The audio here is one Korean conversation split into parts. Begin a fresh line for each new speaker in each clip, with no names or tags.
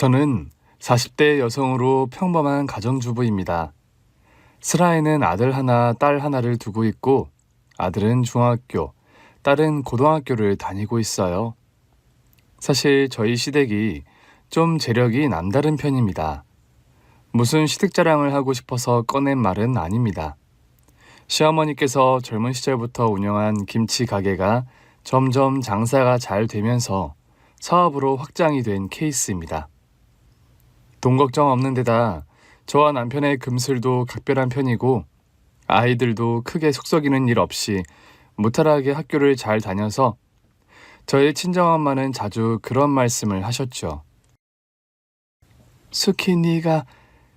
저는 40대 여성으로 평범한 가정주부입니다. 슬하에는 아들 하나, 딸 하나를 두고 있고 아들은 중학교, 딸은 고등학교를 다니고 있어요. 사실 저희 시댁이 좀 재력이 남다른 편입니다. 무슨 시댁 자랑을 하고 싶어서 꺼낸 말은 아닙니다. 시어머니께서 젊은 시절부터 운영한 김치 가게가 점점 장사가 잘 되면서 사업으로 확장이 된 케이스입니다. 돈 걱정 없는 데다 저와 남편의 금슬도 각별한 편이고 아이들도 크게 속썩이는 일 없이 무탈하게 학교를 잘 다녀서 저희 친정엄마는 자주 그런 말씀을 하셨죠. 숙희 네가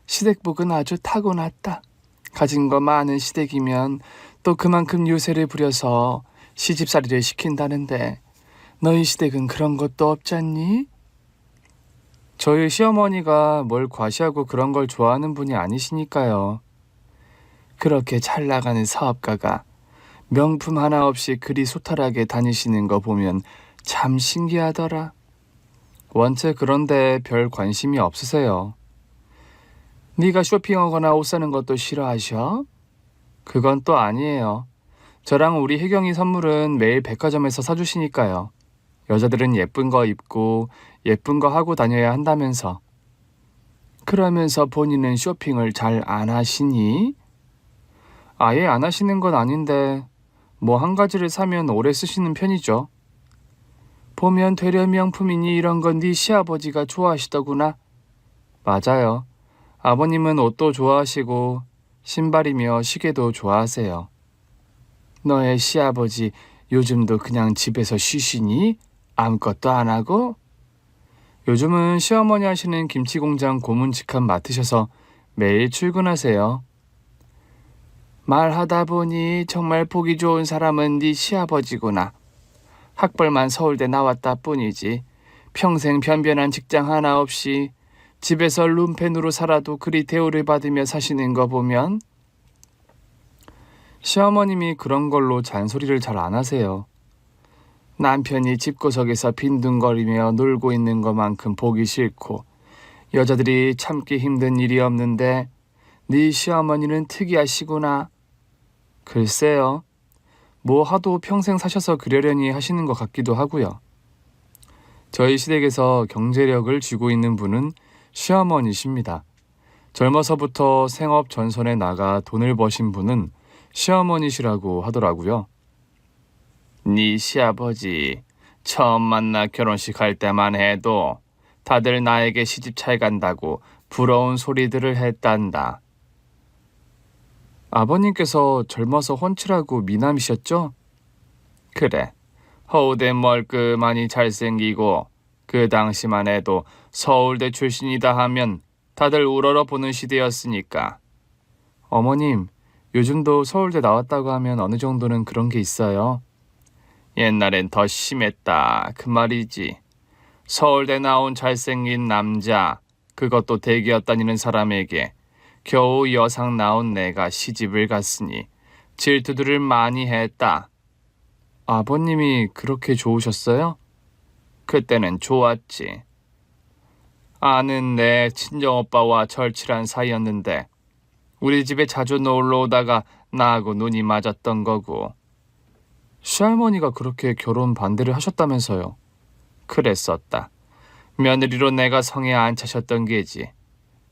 시댁복은 아주 타고났다. 가진 거 많은 시댁이면 또 그만큼 유세를 부려서 시집살이를 시킨다는데 너희 시댁은 그런 것도 없잖니? 저희 시어머니가 뭘 과시하고 그런 걸 좋아하는 분이 아니시니까요. 그렇게 잘 나가는 사업가가 명품 하나 없이 그리 소탈하게 다니시는 거 보면 참 신기하더라. 원체 그런데 별 관심이 없으세요. 네가 쇼핑하거나 옷 사는 것도 싫어하셔? 그건 또 아니에요. 저랑 우리 혜경이 선물은 매일 백화점에서 사주시니까요. 여자들은 예쁜 거 입고 예쁜 거 하고 다녀야 한다면서. 그러면서 본인은 쇼핑을 잘 안 하시니? 아예 안 하시는 건 아닌데 뭐 한 가지를 사면 오래 쓰시는 편이죠. 보면 되려 명품이니 이런 건 네 시아버지가 좋아하시더구나. 맞아요. 아버님은 옷도 좋아하시고 신발이며 시계도 좋아하세요. 너의 시아버지 요즘도 그냥 집에서 쉬시니? 아무것도 안 하고? 요즘은 시어머니 하시는 김치공장 고문직함 맡으셔서 매일 출근하세요. 말하다 보니 정말 보기 좋은 사람은 네 시아버지구나. 학벌만 서울대 나왔다 뿐이지 평생 변변한 직장 하나 없이 집에서 룸펜으로 살아도 그리 대우를 받으며 사시는 거 보면. 시어머님이 그런 걸로 잔소리를 잘 안 하세요. 남편이 집구석에서 빈둥거리며 놀고 있는 것만큼 보기 싫고 여자들이 참기 힘든 일이 없는데 네 시어머니는 특이하시구나. 글쎄요. 뭐 하도 평생 사셔서 그러려니 하시는 것 같기도 하고요. 저희 시댁에서 경제력을 쥐고 있는 분은 시어머니십니다. 젊어서부터 생업 전선에 나가 돈을 버신 분은 시어머니시라고 하더라고요. 네 시아버지 처음 만나 결혼식 할 때만 해도 다들 나에게 시집 잘 간다고 부러운 소리들을 했단다. 아버님께서 젊어서 훤칠하고 미남이셨죠? 그래. 허우대 멀끔하니 잘생기고 그 당시만 해도 서울대 출신이다 하면 다들 우러러 보는 시대였으니까. 어머님, 요즘도 서울대 나왔다고 하면 어느 정도는 그런 게 있어요. 옛날엔 더 심했다 그 말이지. 서울대 나온 잘생긴 남자, 그것도 대기업 다니는 사람에게 겨우 여상 나온 내가 시집을 갔으니 질투들을 많이 했다. 아버님이 그렇게 좋으셨어요? 그때는 좋았지. 아는 내 친정오빠와 절친한 사이였는데 우리 집에 자주 놀러 오다가 나하고 눈이 맞았던 거고. 시할머니가 그렇게 결혼 반대를 하셨다면서요. 그랬었다. 며느리로 내가 성에 안 차셨던 게지.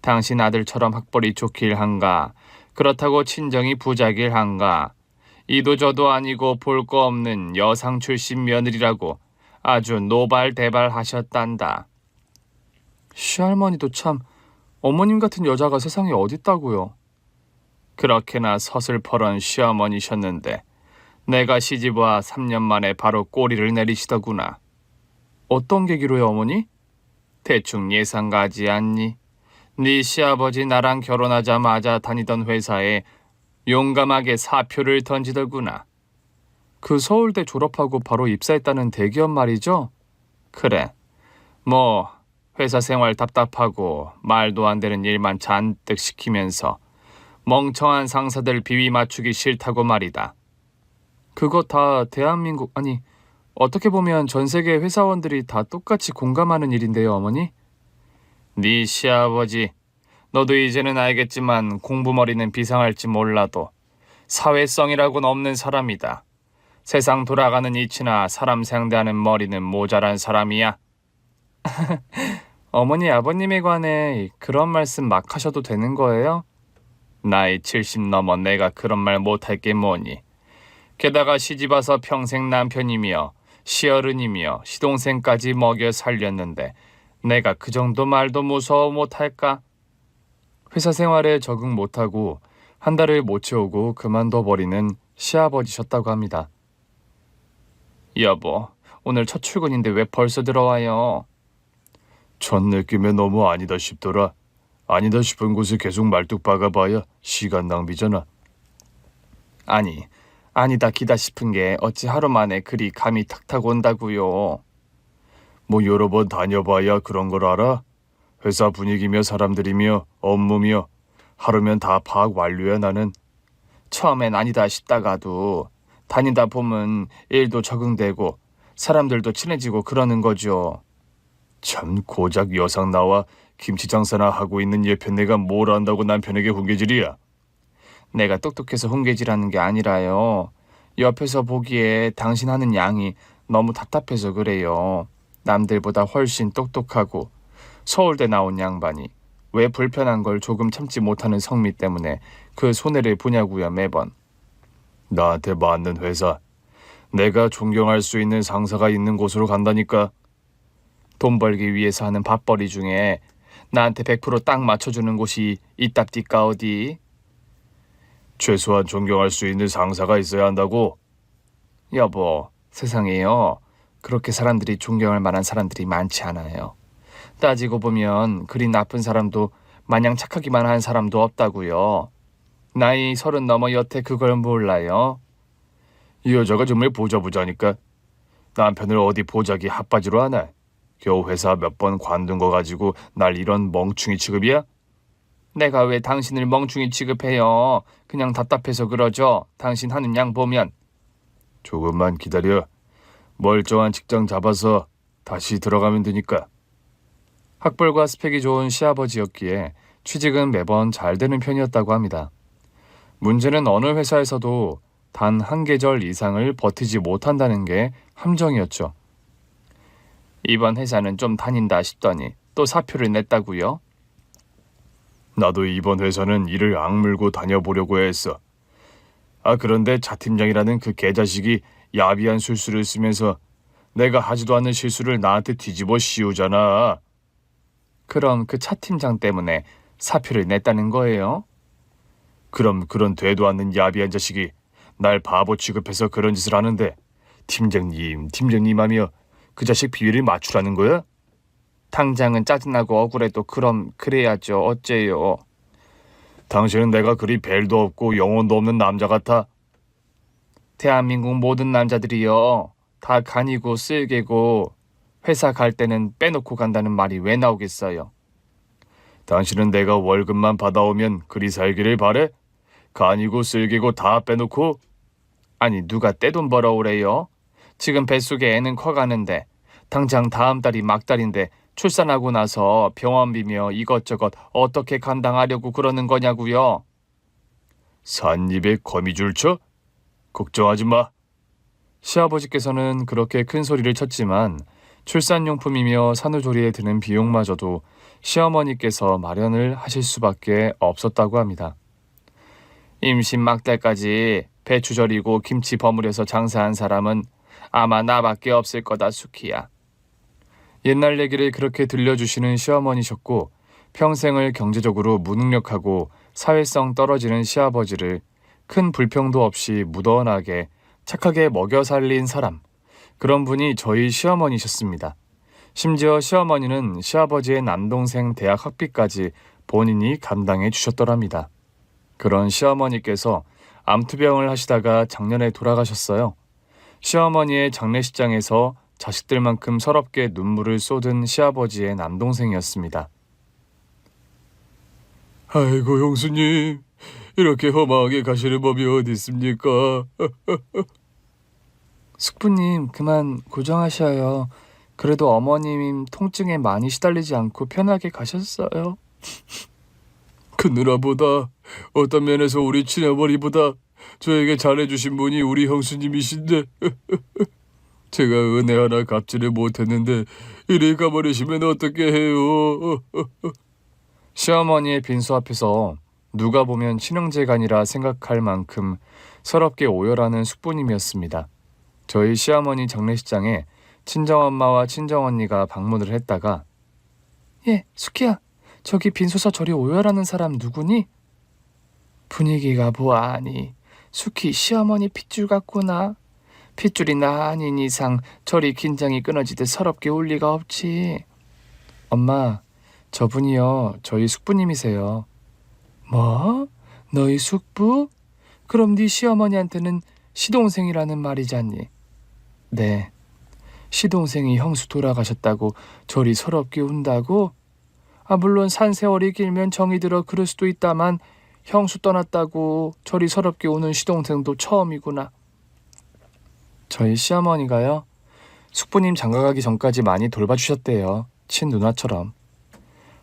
당신 아들처럼 학벌이 좋길 한가, 그렇다고 친정이 부자길 한가, 이도 저도 아니고 볼 거 없는 여상 출신 며느리라고 아주 노발대발 하셨단다. 시할머니도 참 어머님 같은 여자가 세상에 어딨다고요. 그렇게나 서슬퍼런 시어머니셨는데 내가 시집와 3년 만에 바로 꼬리를 내리시더구나. 어떤 계기로요, 어머니? 대충 예상 가지 않니? 네 시아버지 나랑 결혼하자마자 다니던 회사에 용감하게 사표를 던지더구나. 그 서울대 졸업하고 바로 입사했다는 대기업 말이죠? 그래. 뭐 회사 생활 답답하고 말도 안 되는 일만 잔뜩 시키면서 멍청한 상사들 비위 맞추기 싫다고 말이다. 그거 다 대한민국, 아니 어떻게 보면 전 세계 회사원들이 다 똑같이 공감하는 일인데요, 어머니? 네 시아버지, 너도 이제는 알겠지만 공부머리는 비상할지 몰라도 사회성이라고는 없는 사람이다. 세상 돌아가는 이치나 사람 상대하는 머리는 모자란 사람이야. 어머니 아버님에 관해 그런 말씀 막 하셔도 되는 거예요? 나이 70 넘어 내가 그런 말 못할 게 뭐니. 게다가 시집와서 평생 남편이며 시어른이며 시동생까지 먹여 살렸는데 내가 그 정도 말도 무서워 못할까? 회사 생활에 적응 못하고 한 달을 못 채우고 그만둬 버리는 시아버지셨다고 합니다. 여보, 오늘 첫 출근인데 왜 벌써 들어와요? 첫 느낌에 너무 아니다 싶더라. 아니다 싶은 곳에 계속 말뚝 박아봐야 시간 낭비잖아. 아니, 아니다 기다 싶은 게 어찌 하루 만에 그리 감이 탁탁 온다고요. 뭐 여러 번 다녀봐야 그런 걸 알아? 회사 분위기며 사람들이며 업무며 하루면 다 파악 완료야 나는. 처음엔 아니다 싶다가도 다니다 보면 일도 적응되고 사람들도 친해지고 그러는 거죠. 참 고작 여상 나와 김치 장사나 하고 있는 예편네가 뭘 안다고 남편에게 훈계질이야. 내가 똑똑해서 훈계질하는 게 아니라요. 옆에서 보기에 당신 하는 양이 너무 답답해서 그래요. 남들보다 훨씬 똑똑하고 서울대 나온 양반이 왜 불편한 걸 조금 참지 못하는 성미 때문에 그 손해를 보냐고요 매번. 나한테 맞는 회사, 내가 존경할 수 있는 상사가 있는 곳으로 간다니까. 돈 벌기 위해서 하는 밥벌이 중에 나한테 100% 딱 맞춰주는 곳이 있답디까 어디? 최소한 존경할 수 있는 상사가 있어야 한다고. 여보, 세상에요. 그렇게 사람들이 존경할 만한 사람들이 많지 않아요. 따지고 보면 그리 나쁜 사람도 마냥 착하기만 한 사람도 없다고요. 나이 30 넘어 여태 그걸 몰라요. 이 여자가 정말 보자니까. 남편을 어디 보자기 핫바지로 하나. 겨우 회사 몇 번 관둔 거 가지고 날 이런 멍충이 취급이야? 내가 왜 당신을 멍충이 취급해요? 그냥 답답해서 그러죠. 당신 하는 양 보면. 조금만 기다려. 멀쩡한 직장 잡아서 다시 들어가면 되니까. 학벌과 스펙이 좋은 시아버지였기에 취직은 매번 잘 되는 편이었다고 합니다. 문제는 어느 회사에서도 단 한 계절 이상을 버티지 못한다는 게 함정이었죠. 이번 회사는 좀 다닌다 싶더니 또 사표를 냈다고요? 나도 이번 회사는 일을 악물고 다녀보려고 했어. 그런데 차 팀장이라는 그 개자식이 야비한 술수를 쓰면서 내가 하지도 않는 실수를 나한테 뒤집어 씌우잖아. 그럼 그 차 팀장 때문에 사표를 냈다는 거예요? 그럼 그런 되도 않는 야비한 자식이 날 바보 취급해서 그런 짓을 하는데 팀장님 하며 그 자식 비위를 맞추라는 거야? 당장은 짜증나고 억울해도 그럼 그래야죠. 어째요? 당신은 내가 그리 벨도 없고 영혼도 없는 남자 같아. 대한민국 모든 남자들이요. 다 간이고 쓸개고 회사 갈 때는 빼놓고 간다는 말이 왜 나오겠어요? 당신은 내가 월급만 받아오면 그리 살기를 바래? 간이고 쓸개고 다 빼놓고? 아니 누가 떼돈 벌어오래요? 지금 뱃속에 애는 커가는데 당장 다음 달이 막달인데 출산하고 나서 병원비며 이것저것 어떻게 감당하려고 그러는 거냐고요? 삿입에 거미줄 쳐? 걱정하지 마. 시아버지께서는 그렇게 큰 소리를 쳤지만 출산용품이며 산후조리에 드는 비용마저도 시어머니께서 마련을 하실 수밖에 없었다고 합니다. 임신 막달까지 배추 절이고 김치 버무려서 장사한 사람은 아마 나밖에 없을 거다 수키야. 옛날 얘기를 그렇게 들려주시는 시어머니셨고 평생을 경제적으로 무능력하고 사회성 떨어지는 시아버지를 큰 불평도 없이 무던하게 착하게 먹여 살린 사람, 그런 분이 저희 시어머니셨습니다. 심지어 시어머니는 시아버지의 남동생 대학 학비까지 본인이 감당해 주셨더랍니다. 그런 시어머니께서 암투병을 하시다가 작년에 돌아가셨어요. 시어머니의 장례식장에서 자식들만큼 서럽게 눈물을 쏟은 시아버지의 남동생이었습니다. 아이고 형수님, 이렇게 험하게 가시는 법이 어디 있습니까? 숙부님 그만 고정하셔요. 그래도 어머님 통증에 많이 시달리지 않고 편하게 가셨어요.
그 누나보다 어떤 면에서 우리 친어머니보다 저에게 잘해주신 분이 우리 형수님이신데 제가 은혜 하나 갚지를 못했는데 이리 가버리시면 어떻게 해요?
시어머니의 빈소 앞에서 누가 보면 친형제간이라 생각할 만큼 서럽게 오열하는 숙부님이었습니다. 저희 시어머니 장례식장에 친정엄마와 친정언니가 방문을 했다가 예, 숙희야, 저기 빈소서 저리 오열하는 사람 누구니? 분위기가 보아하니 숙희 시어머니 핏줄 같구나. 핏줄이 나 아닌 이상 저리 긴장이 끊어지듯 서럽게 울 리가 없지. 엄마, 저분이요, 저희 숙부님이세요. 뭐? 너희 숙부? 그럼 네 시어머니한테는 시동생이라는 말이잖니. 네, 시동생이 형수 돌아가셨다고 저리 서럽게 운다고? 물론 산 세월이 길면 정이 들어 그럴 수도 있다만 형수 떠났다고 저리 서럽게 우는 시동생도 처음이구나. 저희 시어머니가요, 숙부님 장가가기 전까지 많이 돌봐주셨대요. 친누나처럼.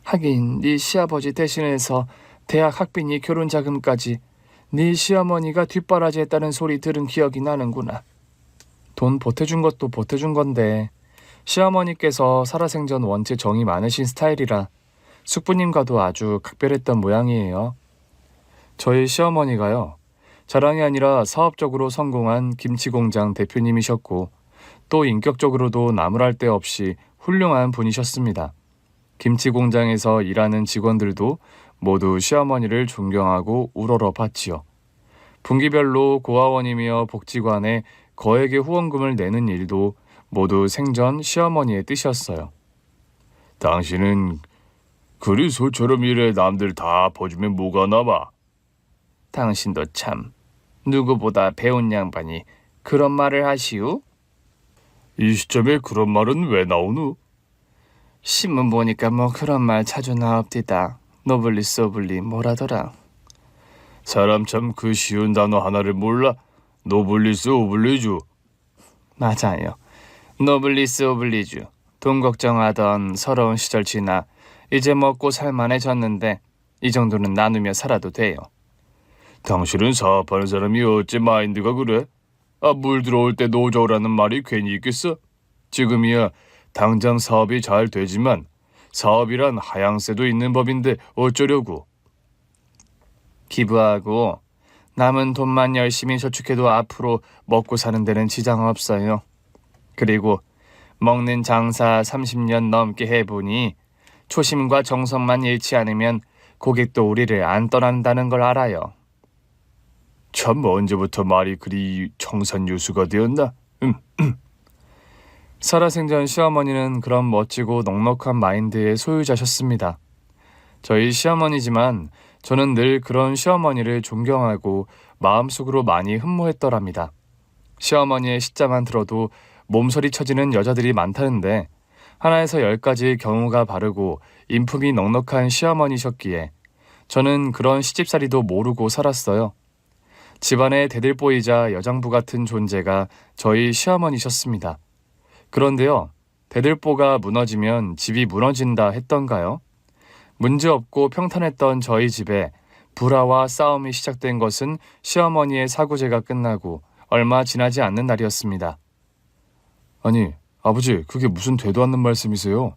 하긴 네 시아버지 대신해서 대학 학비니 결혼 자금까지 네 시어머니가 뒷바라지 했다는 소리 들은 기억이 나는구나. 돈 보태준 것도 보태준 건데 시어머니께서 살아생전 원체 정이 많으신 스타일이라 숙부님과도 아주 각별했던 모양이에요. 저희 시어머니가요, 자랑이 아니라 사업적으로 성공한 김치공장 대표님이셨고 또 인격적으로도 나무랄 데 없이 훌륭한 분이셨습니다. 김치공장에서 일하는 직원들도 모두 시어머니를 존경하고 우러러 봤지요. 분기별로 고아원이며 복지관에 거액의 후원금을 내는 일도 모두 생전 시어머니의 뜻이었어요.
당신은 그리 소처럼 일해 남들 다 봐주면 뭐가 남아?
당신도 참 누구보다 배운 양반이 그런 말을 하시우?
이 시점에 그런 말은 왜 나오누?
신문 보니까 뭐 그런 말 자주 나옵디다. 노블리스 오블리 뭐라더라.
사람 참 그 쉬운 단어 하나를 몰라. 노블리스 오블리주.
맞아요. 노블리스 오블리주. 돈 걱정하던 서러운 시절 지나 이제 먹고 살만해졌는데 이 정도는 나누며 살아도 돼요.
당신은 사업하는 사람이 어째 마인드가 그래? 물 들어올 때 노조라는 말이 괜히 있겠어? 지금이야 당장 사업이 잘 되지만 사업이란 하향세도 있는 법인데 어쩌려고.
기부하고 남은 돈만 열심히 저축해도 앞으로 먹고 사는 데는 지장 없어요. 그리고 먹는 장사 30년 넘게 해보니 초심과 정성만 잃지 않으면 고객도 우리를 안 떠난다는 걸 알아요.
참 언제부터 말이 그리 청산유수가 되었나?
살아생전 시어머니는 그런 멋지고 넉넉한 마인드의 소유자셨습니다. 저희 시어머니지만 저는 늘 그런 시어머니를 존경하고 마음속으로 많이 흠모했더랍니다. 시어머니의 시자만 들어도 몸서리 쳐지는 여자들이 많다는데 하나에서 10가지 경우가 바르고 인품이 넉넉한 시어머니셨기에 저는 그런 시집살이도 모르고 살았어요. 집안의 대들보이자 여장부 같은 존재가 저희 시어머니셨습니다. 그런데요, 대들보가 무너지면 집이 무너진다 했던가요? 문제없고 평탄했던 저희 집에 불화와 싸움이 시작된 것은 시어머니의 사고제가 끝나고 얼마 지나지 않는 날이었습니다.
아니, 아버지, 그게 무슨 되도 않는 말씀이세요?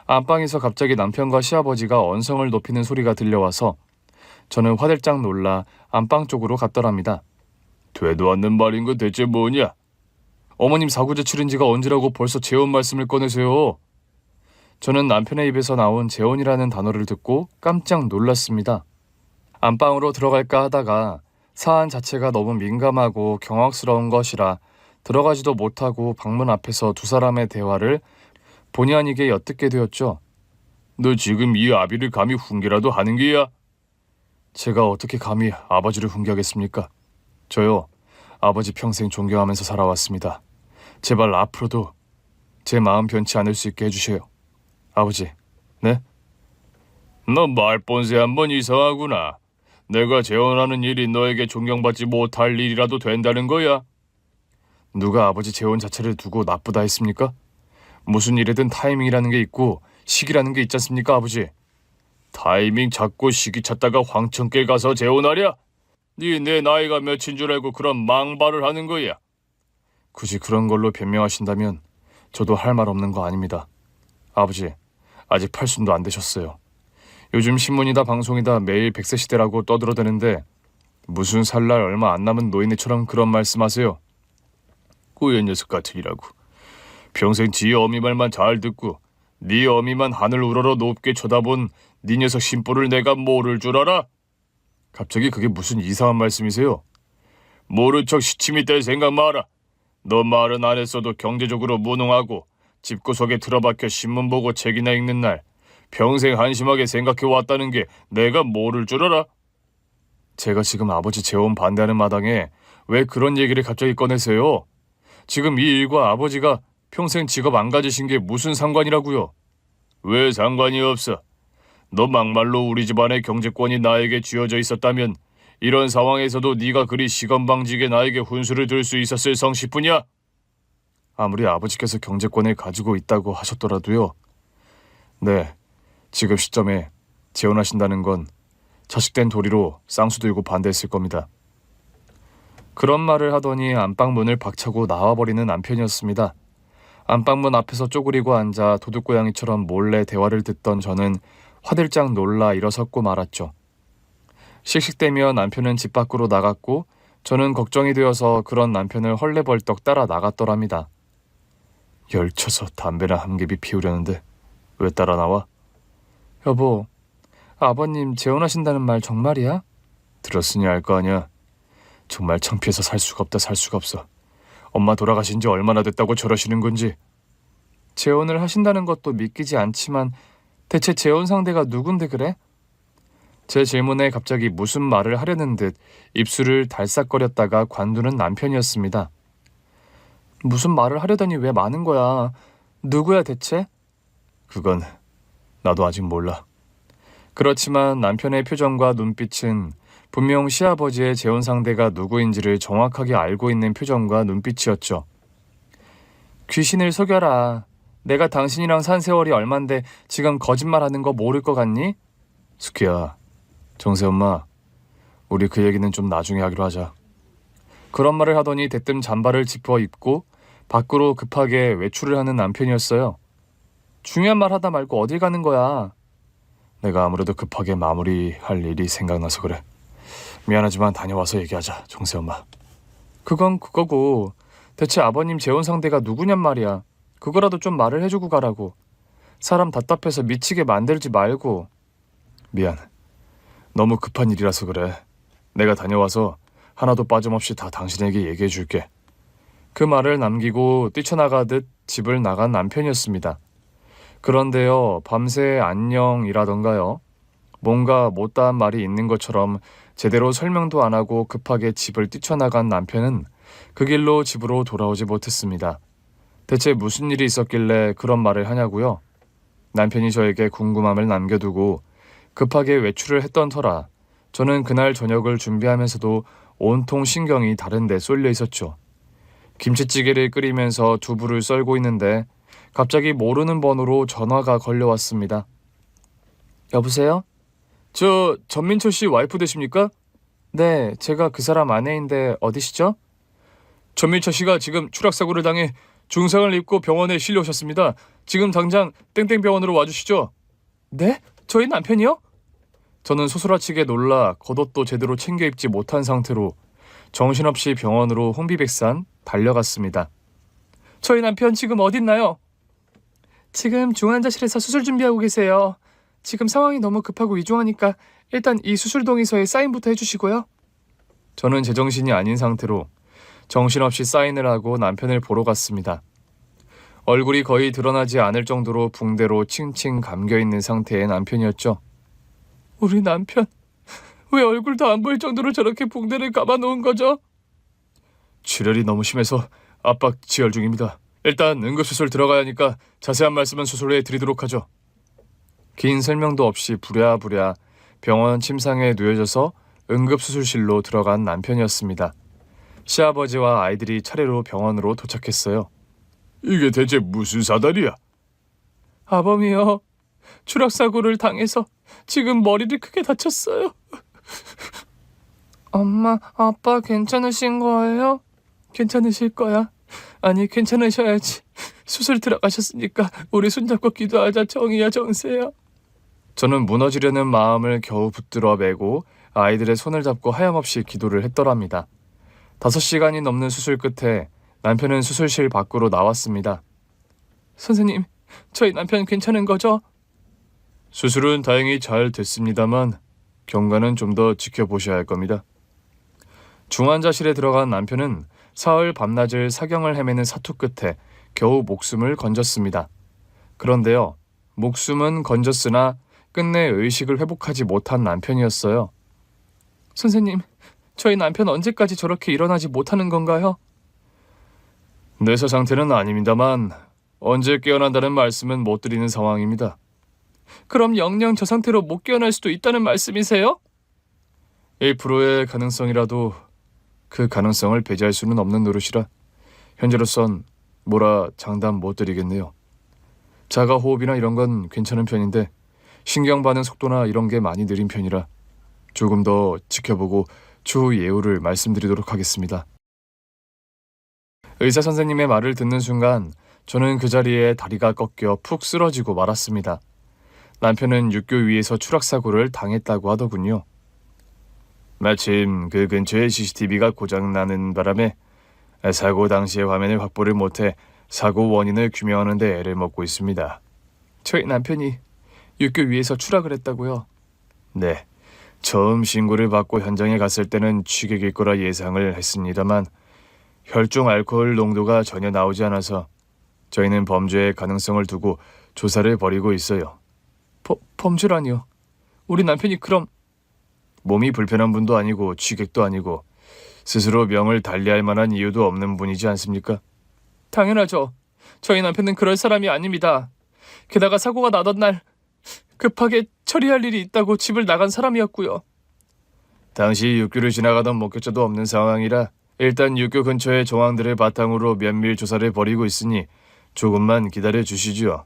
안방에서 갑자기 남편과 시아버지가 언성을 높이는 소리가 들려와서 저는 화들짝 놀라 안방 쪽으로 갔더랍니다.
되도 않는 말인 건 대체 뭐냐?
어머님 사고제 치른 지가 언제라고 벌써 재혼 말씀을 꺼내세요? 저는 남편의 입에서 나온 재혼이라는 단어를 듣고 깜짝 놀랐습니다. 안방으로 들어갈까 하다가 사안 자체가 너무 민감하고 경악스러운 것이라 들어가지도 못하고 방문 앞에서 두 사람의 대화를 본의 아니게 엿듣게 되었죠.
너 지금 이 아비를 감히 훈계라도 하는 게야?
제가 어떻게 감히 아버지를 훈계하겠습니까? 저요, 아버지 평생 존경하면서 살아왔습니다. 제발 앞으로도 제 마음 변치 않을 수 있게 해주세요. 아버지, 네?
너 말본새 한번 이상하구나. 내가 재혼하는 일이 너에게 존경받지 못할 일이라도 된다는 거야?
누가 아버지 재혼 자체를 두고 나쁘다 했습니까?
무슨 일이든 타이밍이라는 게 있고 시기라는 게 있지 않습니까, 아버지? 타이밍 잡고 시기 찾다가 황천길 가서 재혼하랴? 네 내 나이가 몇인 줄 알고 그런 망발을 하는 거야. 굳이 그런 걸로 변명하신다면 저도 할 말 없는 거 아닙니다. 아버지, 아직 팔순도 안 되셨어요. 요즘 신문이다 방송이다 매일 100세 시대라고 떠들어대는데 무슨 살 날 얼마 안 남은 노인네처럼 그런 말씀하세요. 꼬연 녀석 같으니라고. 평생 지 어미 말만 잘 듣고 네 어미만 하늘 우러러 높게 쳐다본 네 녀석 심보를 내가 모를 줄 알아? 갑자기 그게 무슨 이상한 말씀이세요? 모른 척 시침이 뗄 생각 마라. 너 말은 안 했어도 경제적으로 무능하고 집구석에 틀어박혀 신문 보고 책이나 읽는 날 평생 한심하게 생각해 왔다는 게 내가 모를 줄 알아? 제가 지금 아버지 재혼 반대하는 마당에 왜 그런 얘기를 갑자기 꺼내세요? 지금 이 일과 아버지가 평생 직업 안 가지신 게 무슨 상관이라고요? 왜 상관이 없어? 너 막말로 우리 집안의 경제권이 나에게 쥐어져 있었다면 이런 상황에서도 네가 그리 시건방지게 나에게 훈수를 둘 수 있었을 성씨뿐이야? 아무리 아버지께서 경제권을 가지고 있다고 하셨더라도요. 네, 지금 시점에 재혼하신다는 건 자식된 도리로 쌍수 들고 반대했을 겁니다. 그런 말을 하더니 안방 문을 박차고 나와버리는 남편이었습니다. 안방문 앞에서 쪼그리고 앉아 도둑고양이처럼 몰래 대화를 듣던 저는 화들짝 놀라 일어섰고 말았죠. 씩씩대며 남편은 집 밖으로 나갔고 저는 걱정이 되어서 그런 남편을 헐레벌떡 따라 나갔더랍니다. 열쳐서 담배나 한 개비 피우려는데 왜 따라 나와? 여보, 아버님 재혼하신다는 말 정말이야? 들었으니 알 거 아니야. 정말 창피해서 살 수가 없다 살 수가 없어. 엄마 돌아가신 지 얼마나 됐다고 저러시는 건지. 재혼을 하신다는 것도 믿기지 않지만 대체 재혼 상대가 누군데 그래? 제 질문에 갑자기 무슨 말을 하려는 듯 입술을 달싹거렸다가 관두는 남편이었습니다. 무슨 말을 하려더니 왜 많은 거야? 누구야 대체? 그건 나도 아직 몰라. 그렇지만 남편의 표정과 눈빛은 분명 시아버지의 재혼 상대가 누구인지를 정확하게 알고 있는 표정과 눈빛이었죠. 귀신을 속여라. 내가 당신이랑 산 세월이 얼만데 지금 거짓말하는 거 모를 것 같니? 스키야, 정세 엄마, 우리 그 얘기는 좀 나중에 하기로 하자. 그런 말을 하더니 대뜸 잠바를 짚어 입고 밖으로 급하게 외출을 하는 남편이었어요. 중요한 말 하다 말고 어딜 가는 거야? 내가 아무래도 급하게 마무리할 일이 생각나서 그래. 미안하지만 다녀와서 얘기하자, 정세 엄마. 그건 그거고 대체 아버님 재혼 상대가 누구냔 말이야. 그거라도 좀 말을 해주고 가라고. 사람 답답해서 미치게 만들지 말고. 미안. 너무 급한 일이라서 그래. 내가 다녀와서 하나도 빠짐없이 다 당신에게 얘기해 줄게. 그 말을 남기고 뛰쳐나가듯 집을 나간 남편이었습니다. 그런데요, 밤새 안녕이라던가요. 뭔가 못다한 말이 있는 것처럼 제대로 설명도 안 하고 급하게 집을 뛰쳐나간 남편은 그 길로 집으로 돌아오지 못했습니다. 대체 무슨 일이 있었길래 그런 말을 하냐고요? 남편이 저에게 궁금함을 남겨두고 급하게 외출을 했던 터라 저는 그날 저녁을 준비하면서도 온통 신경이 다른 데 쏠려 있었죠. 김치찌개를 끓이면서 두부를 썰고 있는데 갑자기 모르는 번호로 전화가 걸려왔습니다. 여보세요? 저 전민철 씨 와이프 되십니까? 네, 제가 그 사람 아내인데 어디시죠? 전민철 씨가 지금 추락사고를 당해 중상을 입고 병원에 실려오셨습니다. 지금 당장 땡땡병원으로 와주시죠. 네? 저희 남편이요? 저는 소스라치게 놀라 겉옷도 제대로 챙겨 입지 못한 상태로 정신없이 병원으로 혼비백산 달려갔습니다. 저희 남편 지금 어딨나요? 지금 중환자실에서 수술 준비하고 계세요. 지금 상황이 너무 급하고 위중하니까 일단 이 수술 동의서에 사인부터 해주시고요. 저는 제정신이 아닌 상태로 정신없이 사인을 하고 남편을 보러 갔습니다. 얼굴이 거의 드러나지 않을 정도로 붕대로 칭칭 감겨있는 상태의 남편이었죠. 우리 남편, 왜 얼굴도 안 보일 정도로 저렇게 붕대를 감아놓은 거죠? 출혈이 너무 심해서 압박 지혈 중입니다. 일단 응급수술 들어가야 하니까 자세한 말씀은 수술 후에 드리도록 하죠. 긴 설명도 없이 부랴부랴 병원 침상에 누워져서 응급수술실로 들어간 남편이었습니다. 시아버지와 아이들이 차례로 병원으로 도착했어요. 이게 대체 무슨 사달이야?
아범이요. 추락사고를 당해서 지금 머리를 크게 다쳤어요. 엄마, 아빠 괜찮으신 거예요? 괜찮으실 거야. 아니, 괜찮으셔야지. 수술 들어가셨으니까 우리 손잡고 기도하자. 정이야, 정세야. 저는 무너지려는 마음을 겨우 붙들어 매고 아이들의 손을 잡고 하염없이 기도를 했더랍니다. 5시간이 넘는 수술 끝에 남편은 수술실 밖으로 나왔습니다. 선생님, 저희 남편 괜찮은 거죠?
수술은 다행히 잘 됐습니다만 경과는 좀 더 지켜보셔야 할 겁니다.
중환자실에 들어간 남편은 사흘 밤낮을 사경을 헤매는 사투 끝에 겨우 목숨을 건졌습니다. 그런데요, 목숨은 건졌으나 끝내 의식을 회복하지 못한 남편이었어요. 선생님, 저희 남편 언제까지 저렇게 일어나지 못하는 건가요?
뇌사 상태는 아닙니다만 언제 깨어난다는 말씀은 못 드리는 상황입니다.
그럼 영영 저 상태로 못 깨어날 수도 있다는 말씀이세요?
1%의 가능성이라도 그 가능성을 배제할 수는 없는 노릇이라 현재로선 뭐라 장담 못 드리겠네요. 자가 호흡이나 이런 건 괜찮은 편인데 신경 반응 속도나 이런 게 많이 느린 편이라 조금 더 지켜보고 추후 예우를 말씀드리도록 하겠습니다. 의사 선생님의 말을 듣는 순간 저는 그 자리에 다리가 꺾여 푹 쓰러지고 말았습니다. 남편은 육교 위에서 추락사고를 당했다고 하더군요. 마침 그 근처에 CCTV가 고장나는 바람에 사고 당시의 화면을 확보를 못해 사고 원인을 규명하는 데 애를 먹고 있습니다.
저희 남편이 육교 위에서 추락을 했다고요?
네, 처음 신고를 받고 현장에 갔을 때는 취객일 거라 예상을 했습니다만 혈중 알코올 농도가 전혀 나오지 않아서 저희는 범죄의 가능성을 두고 조사를 벌이고 있어요.
범죄라니요? 우리 남편이 그럼...
몸이 불편한 분도 아니고 취객도 아니고 스스로 명을 달리할 만한 이유도 없는 분이지 않습니까?
당연하죠. 저희 남편은 그럴 사람이 아닙니다. 게다가 사고가 나던 날 급하게 처리할 일이 있다고 집을 나간 사람이었고요.
당시 육교를 지나가던 목격자도 없는 상황이라 일단 육교 근처의 정황들을 바탕으로 면밀 조사를 벌이고 있으니 조금만 기다려 주시죠.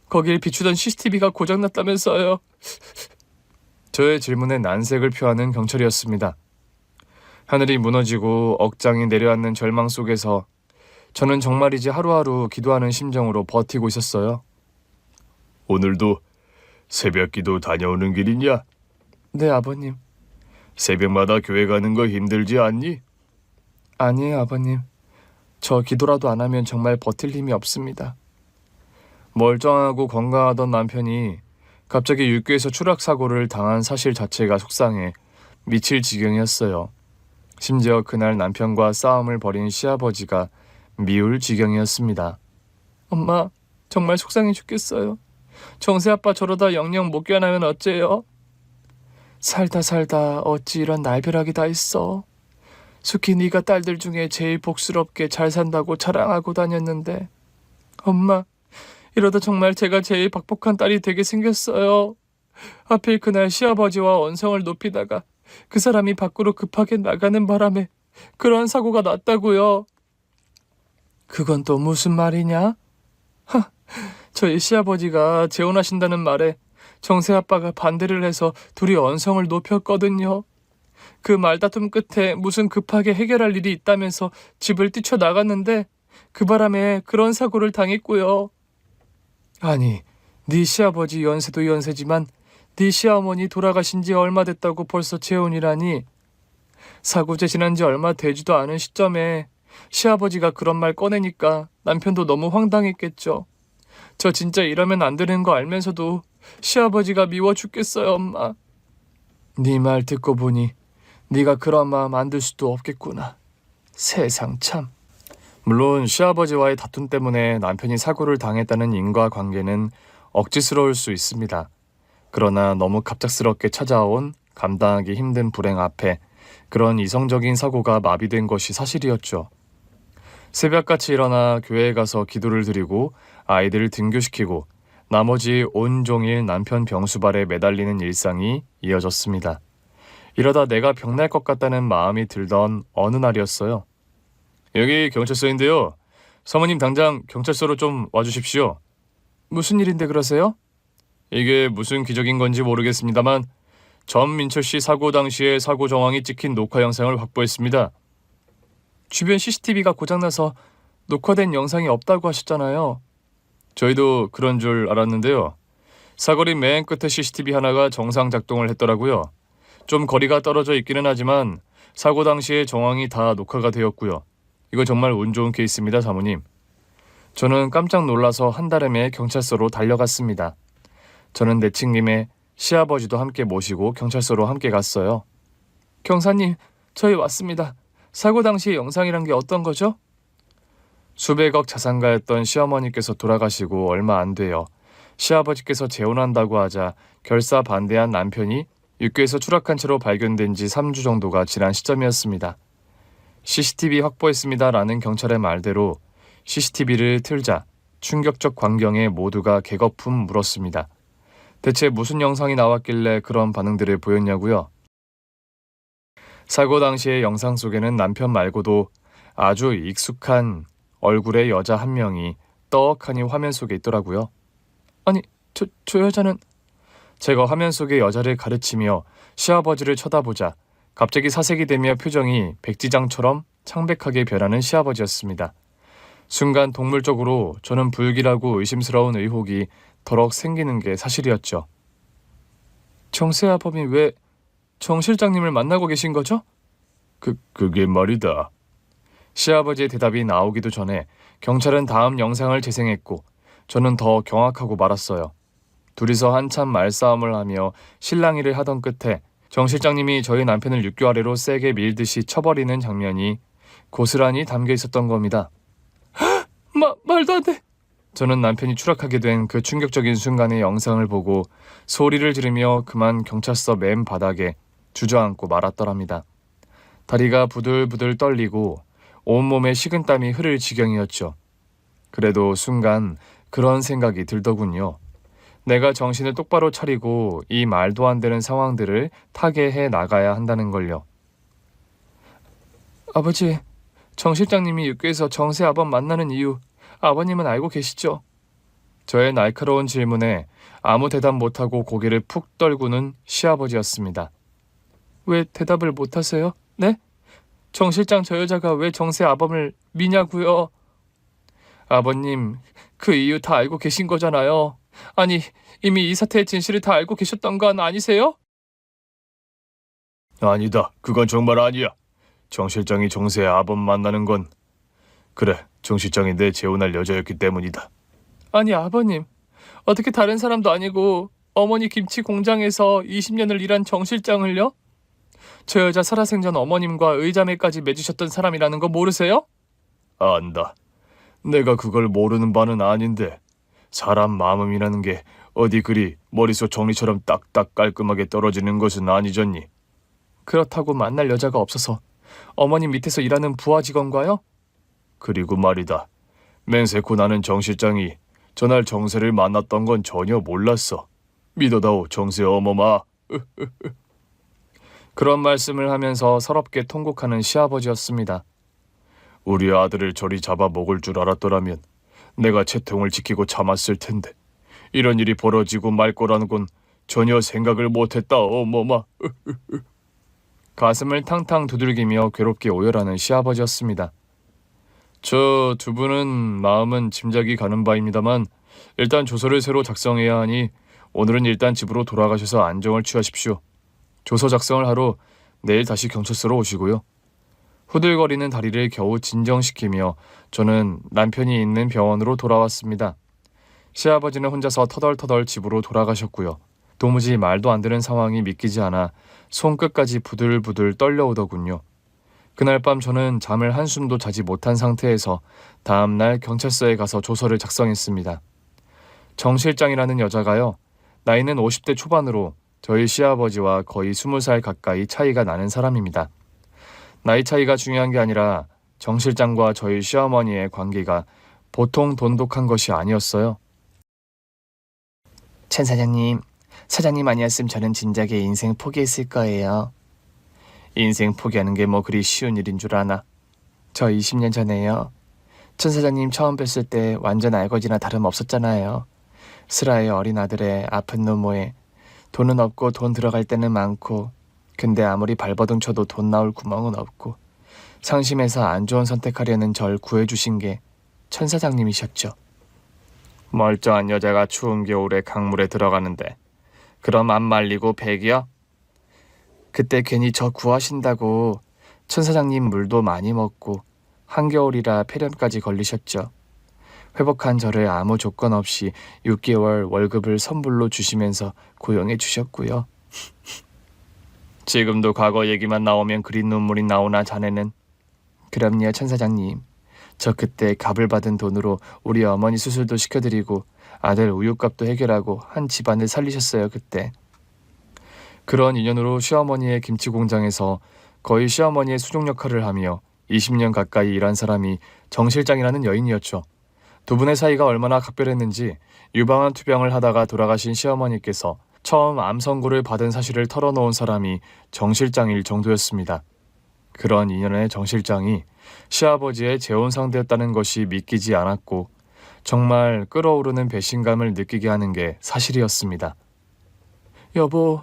거길 비추던 CCTV가 고장났다면서요. 저의 질문에 난색을 표하는 경찰이었습니다. 하늘이 무너지고 억장이 내려앉는 절망 속에서 저는 정말이지 하루하루 기도하는 심정으로 버티고 있었어요.
오늘도 새벽 기도 다녀오는 길이냐?
네, 아버님.
새벽마다 교회 가는 거 힘들지 않니?
아니에요, 아버님. 저 기도라도 안 하면 정말 버틸 힘이 없습니다. 멀쩡하고 건강하던 남편이 갑자기 육교에서 추락사고를 당한 사실 자체가 속상해 미칠 지경이었어요. 심지어 그날 남편과 싸움을 벌인 시아버지가 미울 지경이었습니다. 엄마, 정말 속상해 죽겠어요. 정세 아빠 저러다 영영 못 깨어나면 어째요? 살다 어찌 이런 날벼락이 다 있어. 숙희 네가 딸들 중에 제일 복스럽게 잘 산다고 자랑하고 다녔는데 엄마, 이러다 정말 제가 제일 박복한 딸이 되게 생겼어요. 하필 그날 시아버지와 언성을 높이다가 그 사람이 밖으로 급하게 나가는 바람에 그런 사고가 났다고요. 그건 또 무슨 말이냐? 저희 시아버지가 재혼하신다는 말에 정세 아빠가 반대를 해서 둘이 언성을 높였거든요. 그 말다툼 끝에 무슨 급하게 해결할 일이 있다면서 집을 뛰쳐나갔는데 그 바람에 그런 사고를 당했고요. 아니, 네 시아버지 연세도 연세지만 네 시어머니 돌아가신 지 얼마 됐다고 벌써 재혼이라니. 사고제 지난 지 얼마 되지도 않은 시점에 시아버지가 그런 말 꺼내니까 남편도 너무 황당했겠죠. 저 진짜 이러면 안 되는 거 알면서도 시아버지가 미워 죽겠어요, 엄마. 네 말 듣고 보니 네가 그런 마음 안 들 수도 없겠구나. 세상 참. 물론 시아버지와의 다툼 때문에 남편이 사고를 당했다는 인과관계는 억지스러울 수 있습니다. 그러나 너무 갑작스럽게 찾아온 감당하기 힘든 불행 앞에 그런 이성적인 사고가 마비된 것이 사실이었죠. 새벽같이 일어나 교회에 가서 기도를 드리고 아이들을 등교시키고 나머지 온종일 남편 병수발에 매달리는 일상이 이어졌습니다. 이러다 내가 병날 것 같다는 마음이 들던 어느 날이었어요.
여기 경찰서인데요. 사모님 당장 경찰서로 좀 와주십시오.
무슨 일인데 그러세요?
이게 무슨 기적인 건지 모르겠습니다만 전민철 씨 사고 당시의 사고 정황이 찍힌 녹화 영상을 확보했습니다.
주변 CCTV가 고장나서 녹화된 영상이 없다고 하셨잖아요.
저희도 그런 줄 알았는데요. 사거리 맨 끝에 CCTV 하나가 정상 작동을 했더라고요. 좀 거리가 떨어져 있기는 하지만 사고 당시의 정황이 다 녹화가 되었고요. 이거 정말 운 좋은 케이스입니다, 사모님.
저는 깜짝 놀라서 한달음에 경찰서로 달려갔습니다. 저는 내친김에 시아버지도 함께 모시고 경찰서로 함께 갔어요. 경사님, 저희 왔습니다. 사고 당시의 영상이란 게 어떤 거죠? 수백억 자산가였던 시어머니께서 돌아가시고 얼마 안 돼요. 시아버지께서 재혼한다고 하자 결사 반대한 남편이 육교에서 추락한 채로 발견된 지 3주 정도가 지난 시점이었습니다. CCTV 확보했습니다라는 경찰의 말대로 CCTV를 틀자 충격적 광경에 모두가 개거품 물었습니다. 대체 무슨 영상이 나왔길래 그런 반응들을 보였냐고요? 사고 당시의 영상 속에는 남편 말고도 아주 익숙한 얼굴의 여자 한 명이 떡하니 화면 속에 있더라고요. 아니, 저 여자는... 제가 화면 속의 여자를 가르치며 시아버지를 쳐다보자 갑자기 사색이 되며 표정이 백지장처럼 창백하게 변하는 시아버지였습니다. 순간 동물적으로 저는 불길하고 의심스러운 의혹이 더럭 생기는 게 사실이었죠. 정세아범이 왜 정 실장님을 만나고 계신 거죠?
그게 말이다.
시아버지의 대답이 나오기도 전에 경찰은 다음 영상을 재생했고 저는 더 경악하고 말았어요. 둘이서 한참 말싸움을 하며 실랑이를 하던 끝에 정 실장님이 저희 남편을 육교 아래로 세게 밀듯이 쳐버리는 장면이 고스란히 담겨 있었던 겁니다. 말도 안 돼! 저는 남편이 추락하게 된 그 충격적인 순간의 영상을 보고 소리를 지르며 그만 경찰서 맨 바닥에 주저앉고 말았더랍니다. 다리가 부들부들 떨리고 온몸에 식은땀이 흐를 지경이었죠. 그래도 순간 그런 생각이 들더군요. 내가 정신을 똑바로 차리고 이 말도 안 되는 상황들을 타개해 나가야 한다는 걸요. 아버지, 정 실장님이 육교에서 정세 아범 만나는 이유 아버님은 알고 계시죠? 저의 날카로운 질문에 아무 대답 못하고 고개를 푹 떨구는 시아버지였습니다. 왜 대답을 못하세요? 네? 정 실장 저 여자가 왜 정세 아범을 미냐고요? 아버님, 그 이유 다 알고 계신 거잖아요. 아니, 이미 이 사태의 진실을 다 알고 계셨던 건 아니세요?
아니다. 그건 정말 아니야. 정 실장이 정세의 아범 만나는 건 그래, 정 실장이 내 재혼할 여자였기 때문이다.
아니 아버님, 어떻게 다른 사람도 아니고 어머니 김치 공장에서 20년을 일한 정 실장을요? 저 여자 살아생전 어머님과 의자매까지 맺으셨던 사람이라는 거 모르세요?
안다. 내가 그걸 모르는 바는 아닌데 사람 마음이라는 게 어디 그리 머릿속 정리처럼 딱딱 깔끔하게 떨어지는 것은 아니잖니.
그렇다고 만날 여자가 없어서 어머님 밑에서 일하는 부하 직원과요?
그리고 말이다. 맹세코 나는 정 실장이 전날 정세를 만났던 건 전혀 몰랐어. 믿어다오 정세 어머마.
그런 말씀을 하면서 서럽게 통곡하는 시아버지였습니다.
우리 아들을 저리 잡아 먹을 줄 알았더라면 내가 채통을 지키고 참았을 텐데 이런 일이 벌어지고 말 거라는 건 전혀 생각을 못했다 어머마.
가슴을 탕탕 두들기며 괴롭게 오열하는 시아버지였습니다. 저 두 분은 마음은 짐작이 가는 바입니다만 일단 조서를 새로 작성해야 하니 오늘은 일단 집으로 돌아가셔서 안정을 취하십시오. 조서 작성을 하러 내일 다시 경찰서로 오시고요. 후들거리는 다리를 겨우 진정시키며 저는 남편이 있는 병원으로 돌아왔습니다. 시아버지는 혼자서 터덜터덜 집으로 돌아가셨고요. 도무지 말도 안 되는 상황이 믿기지 않아 손끝까지 부들부들 떨려오더군요. 그날 밤 저는 잠을 한숨도 자지 못한 상태에서 다음날 경찰서에 가서 조서를 작성했습니다. 정 실장이라는 여자가요. 나이는 50대 초반으로 저희 시아버지와 거의 20살 가까이 차이가 나는 사람입니다. 나이 차이가 중요한 게 아니라 정 실장과 저희 시어머니의 관계가 보통 돈독한 것이 아니었어요. 천 사장님, 사장님 아니었으면 저는 진작에 인생 포기했을 거예요. 인생 포기하는 게 뭐 그리 쉬운 일인 줄 아나? 저 20년 전에요. 천 사장님 처음 뵀을 때 완전 알거지나 다름없었잖아요. 슬아의 어린 아들의 아픈 노모에 돈은 없고 돈 들어갈 때는 많고 근데 아무리 발버둥 쳐도 돈 나올 구멍은 없고 상심해서 안 좋은 선택하려는 절 구해주신 게 천 사장님이셨죠. 멀쩡한 여자가 추운 겨울에 강물에 들어가는데 그럼 안 말리고 백이야? 그때 괜히 저 구하신다고 천 사장님 물도 많이 먹고 한겨울이라 폐렴까지 걸리셨죠. 회복한 저를 아무 조건 없이 6개월 월급을 선불로 주시면서 고용해 주셨고요. 지금도 과거 얘기만 나오면 그리 눈물이 나오나 자네는? 그럼요, 천 사장님. 저 그때 갑을 받은 돈으로 우리 어머니 수술도 시켜드리고 아들 우유값도 해결하고 한 집안을 살리셨어요, 그때. 그런 인연으로 시어머니의 김치 공장에서 거의 시어머니의 수종 역할을 하며 20년 가까이 일한 사람이 정 실장이라는 여인이었죠. 두 분의 사이가 얼마나 각별했는지 유방암 투병을 하다가 돌아가신 시어머니께서 처음 암 선고를 받은 사실을 털어놓은 사람이 정 실장일 정도였습니다. 그런 인연의 정 실장이 시아버지의 재혼 상대였다는 것이 믿기지 않았고 정말 끓어오르는 배신감을 느끼게 하는 게 사실이었습니다. 여보,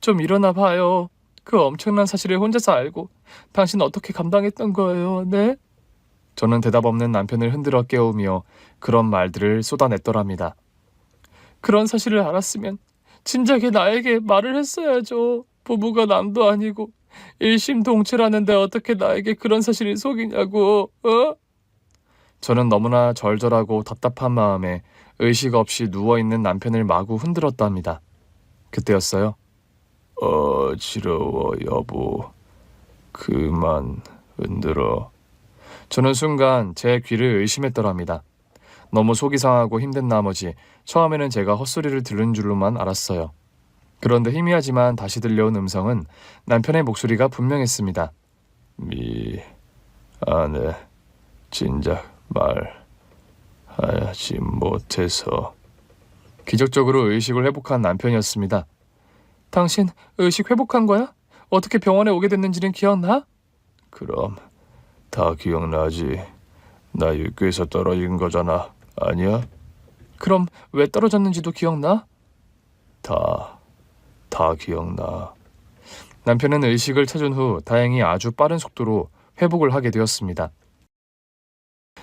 좀 일어나 봐요. 그 엄청난 사실을 혼자서 알고 당신 어떻게 감당했던 거예요, 네? 저는 대답 없는 남편을 흔들어 깨우며 그런 말들을 쏟아냈더랍니다. 그런 사실을 알았으면 진작에 나에게 말을 했어야죠. 부부가 남도 아니고 일심동체라는데 어떻게 나에게 그런 사실을 속이냐고, 어? 저는 너무나 절절하고 답답한 마음에 의식 없이 누워있는 남편을 마구 흔들었답니다. 그때였어요. 어지러워 여보. 그만 흔들어. 저는 순간 제 귀를 의심했더랍니다. 너무 속이 상하고 힘든 나머지 처음에는 제가 헛소리를 들은 줄로만 알았어요. 그런데 희미하지만 다시 들려온 음성은 남편의 목소리가 분명했습니다. 미안해. 진작 말하지 못해서. 기적적으로 의식을 회복한 남편이었습니다. 당신 의식 회복한 거야? 어떻게 병원에 오게 됐는지는 기억나? 그럼 다 기억나지. 나 육교에서 떨어진 거잖아. 아니야? 그럼 왜 떨어졌는지도 기억나? 다 기억나. 남편은 의식을 찾은 후 다행히 아주 빠른 속도로 회복을 하게 되었습니다.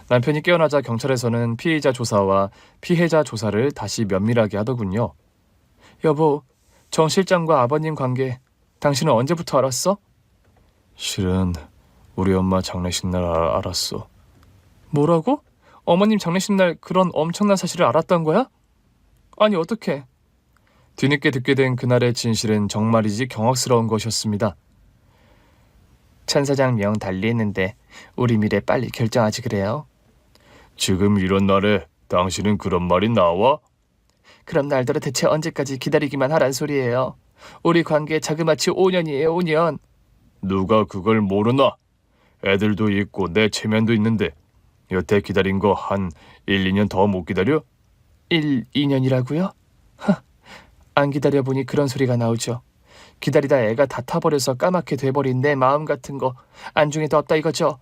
남편이 깨어나자 경찰에서는 피의자 조사와 피해자 조사를 다시 면밀하게 하더군요. 여보, 정 실장과 아버님 관계 당신은 언제부터 알았어? 실은 우리 엄마 장례식 날 알았어. 뭐라고? 어머님 장례식 날 그런 엄청난 사실을 알았던 거야? 아니 어떻게? 뒤늦게 듣게 된 그날의 진실은 정말이지 경악스러운 것이었습니다. 천 사장 명 달리했는데 우리 미래 빨리 결정하지 그래요? 지금 이런 날에 당신은 그런 말이 나와? 그럼 날더러 대체 언제까지 기다리기만 하란 소리예요. 우리 관계 자그마치 5년이에요, 5년. 누가 그걸 모르나? 애들도 있고 내 체면도 있는데 여태 기다린 거 한 1, 2년 더 못 기다려? 1, 2년이라고요? 안 기다려보니 그런 소리가 나오죠. 기다리다 애가 다 타버려서 까맣게 돼버린 내 마음 같은 거 안중에도 없다 이거죠.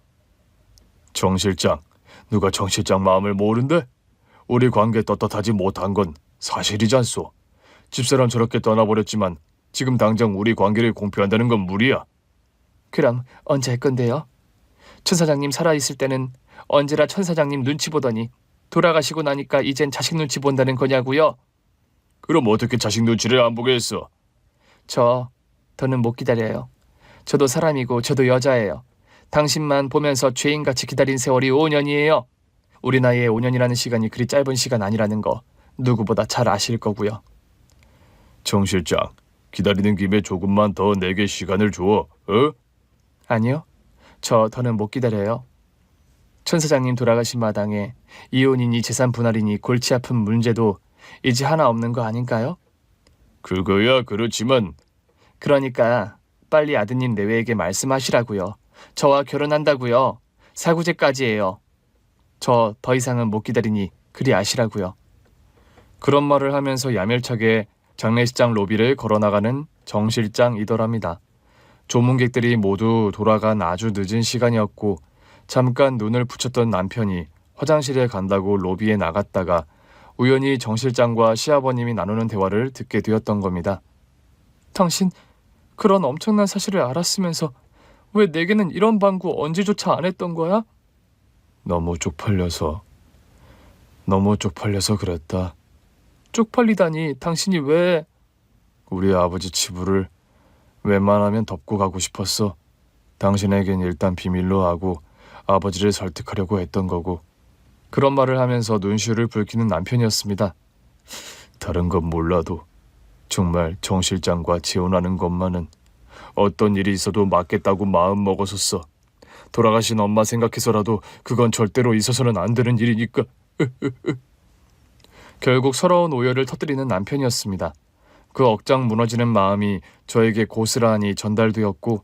정 실장, 누가 정 실장 마음을 모른대? 우리 관계 떳떳하지 못한 건 사실이잖소. 집사람 저렇게 떠나버렸지만 지금 당장 우리 관계를 공표한다는 건 무리야. 그럼 언제 할 건데요? 천 사장님 살아있을 때는 언제나 천 사장님 눈치 보더니 돌아가시고 나니까 이젠 자식 눈치 본다는 거냐고요? 그럼 어떻게 자식 눈치를 안 보겠어? 더는 못 기다려요. 저도 사람이고 저도 여자예요. 당신만 보면서 죄인같이 기다린 세월이 5년이에요. 우리 나이에 5년이라는 시간이 그리 짧은 시간 아니라는 거 누구보다 잘 아실 거고요. 정 실장, 기다리는 김에 조금만 더 내게 시간을 줘, 어? 아니요. 더는 못 기다려요. 천 사장님 돌아가신 마당에 이혼이니 재산 분할이니 골치 아픈 문제도 이제 하나 없는 거 아닌가요? 그거야 그렇지만. 그러니까 빨리 아드님 내외에게 말씀하시라고요. 저와 결혼한다고요. 사구제까지예요. 저 더 이상은 못 기다리니 그리 아시라고요. 그런 말을 하면서 야멸차게 장례식장 로비를 걸어나가는 정 실장이더랍니다. 조문객들이 모두 돌아간 아주 늦은 시간이었고 잠깐 눈을 붙였던 남편이
화장실에 간다고 로비에 나갔다가 우연히 정 실장과 시아버님이 나누는 대화를 듣게 되었던 겁니다.
당신 그런 엄청난 사실을 알았으면서 왜 내게는 이런 방구 언제조차 안 했던 거야?
너무 쪽팔려서 그랬다.
쪽팔리다니 당신이 왜...
우리 아버지 치부를 웬만하면 덮고 가고 싶었어. 당신에겐 일단 비밀로 하고 아버지를 설득하려고 했던 거고. 그런 말을 하면서 눈시울을 붉히는 남편이었습니다. 다른 건 몰라도 정말 정 실장과 재혼하는 것만은 어떤 일이 있어도 맞겠다고 마음 먹었었어. 돌아가신 엄마 생각해서라도 그건 절대로 있어서는 안 되는 일이니까.
결국 서러운 오열을 터뜨리는 남편이었습니다. 그 억장 무너지는 마음이 저에게 고스란히 전달되었고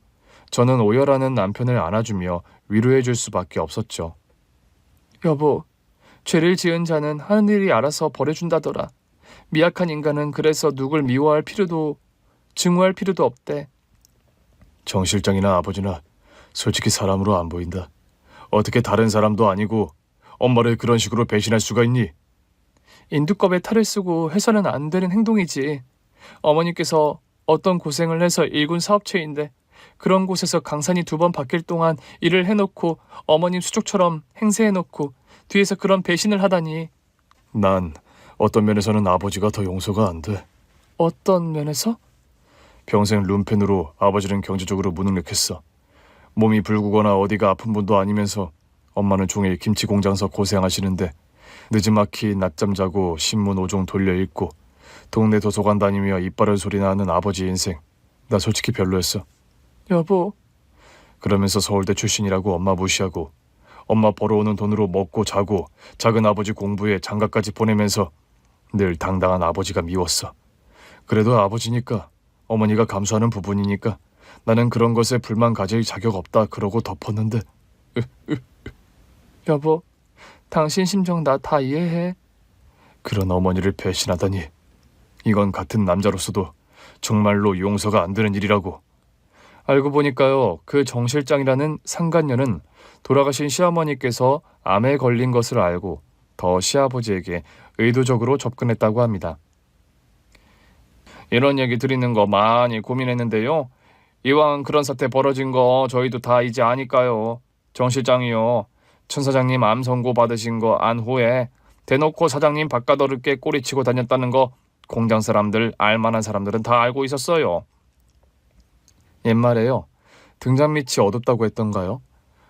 저는 오열하는 남편을 안아주며 위로해 줄 수밖에 없었죠. 여보, 죄를 지은 자는 하늘이 알아서 벌해준다더라. 미약한 인간은 그래서 누굴 미워할 필요도 증오할 필요도 없대.
정 실장이나 아버지나 솔직히 사람으로 안 보인다. 어떻게 다른 사람도 아니고 엄마를 그런 식으로 배신할 수가 있니?
인두껍에 탈을 쓰고 해서는 안 되는 행동이지. 어머니께서 어떤 고생을 해서 일군 사업체인데 그런 곳에서 강산이 2번 바뀔 동안 일을 해놓고 어머님 수족처럼 행세해놓고 뒤에서 그런 배신을 하다니.
난 어떤 면에서는 아버지가 더 용서가 안 돼.
어떤 면에서?
평생 룸펜으로 아버지는 경제적으로 무능력했어. 몸이 붉거나 어디가 아픈 분도 아니면서 엄마는 종일 김치 공장서 고생하시는데 늦지막히 낮잠 자고 신문 5종 돌려 읽고 동네 도서관 다니며 이빨을 소리 나는 아버지 인생. 나 솔직히 별로였어.
여보.
그러면서 서울대 출신이라고 엄마 무시하고 엄마 벌어오는 돈으로 먹고 자고 작은 아버지 공부에 장가까지 보내면서 늘 당당한 아버지가 미웠어. 그래도 아버지니까 어머니가 감수하는 부분이니까 나는 그런 것에 불만 가질 자격 없다 그러고 덮었는데.
여보, 당신 심정 나 다 이해해.
그런 어머니를 배신하다니. 이건 같은 남자로서도 정말로 용서가 안 되는 일이라고.
알고 보니까요, 그 정 실장이라는 상간녀는 돌아가신 시어머니께서 암에 걸린 것을 알고 더 시아버지에게 의도적으로 접근했다고 합니다. 이런 얘기 드리는 거 많이 고민했는데요. 이왕 그런 사태 벌어진 거 저희도 다 이제 아니까요. 정 실장이요, 천 사장님 암 선고 받으신 거 안 후에 대놓고 사장님 바깥 어렵게 꼬리치고 다녔다는 거 공장 사람들, 알만한 사람들은 다 알고 있었어요. 옛말에요, 등잔 밑이 어둡다고 했던가요?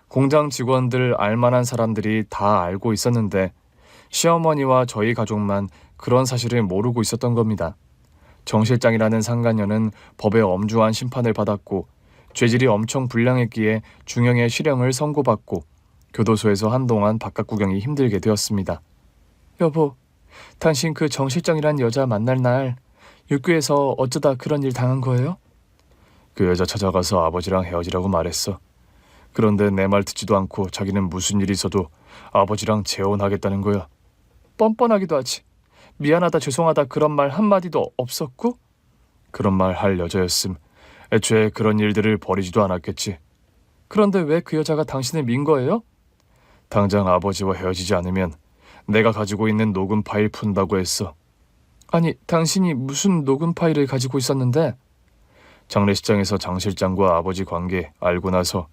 공장 직원들, 알만한 사람들이 다 알고 있었는데 시어머니와 저희 가족만 그런 사실을 모르고 있었던 겁니다. 정 실장이라는 상간녀는 법의 엄중한 심판을 받았고 죄질이 엄청 불량했기에 중형의 실형을 선고받고 교도소에서 한동안 바깥 구경이 힘들게 되었습니다. 여보, 당신 그 정 실장이란 여자 만날 날 육교에서 어쩌다 그런 일 당한 거예요?
그 여자 찾아가서 아버지랑 헤어지라고 말했어. 그런데 내 말 듣지도 않고 자기는 무슨 일이 있어도 아버지랑 재혼하겠다는 거야.
뻔뻔하기도 하지. 미안하다 죄송하다 그런 말 한마디도 없었고?
그런 말 할 여자였음 애초에 그런 일들을 벌이지도 않았겠지.
그런데 왜 그 여자가 당신을 민 거예요?
당장 아버지와 헤어지지 않으면 내가 가지고 있는 녹음 파일 푼다고 했어.
아니, 당신이 무슨 녹음 파일을 가지고 있었는데?
장례식장에서 장 실장과 아버지 관계 알고 나서